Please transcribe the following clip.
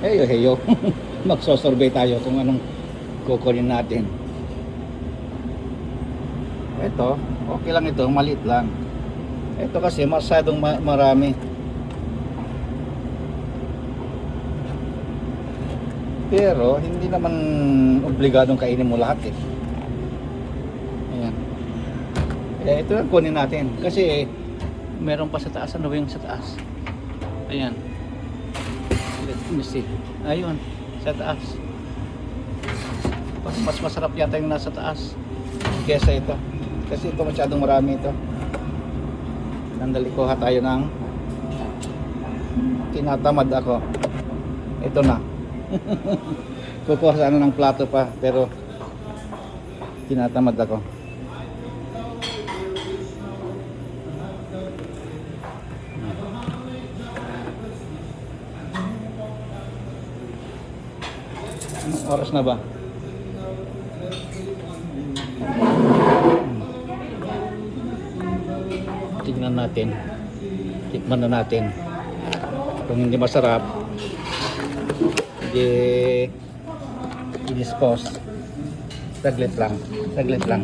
Heyo, heyo. Magsosurvey tayo kung anong kukunin natin. Ito, okay lang ito, maliit lang. Ito kasi masyadong marami. Pero hindi naman obligadong kainin mo lahat eh. Ayan. Ito lang kunin natin kasi meron pa sa taas. Ano ba yung sa taas? Ayan. Let me see. Ayun, sa taas. Mas masarap yata yung nasa taas kesa ito. Kasi ito masyadong marami ito. Sandali, kuha tayo ng tinatamad ako. Ito na. Kukuha sa ano ng plato pa pero tinatamad ako. Anong oras na ba? Tignan natin. Tikman na natin. Kung hindi masarap, i-dispose. Saglit lang. Saglit lang.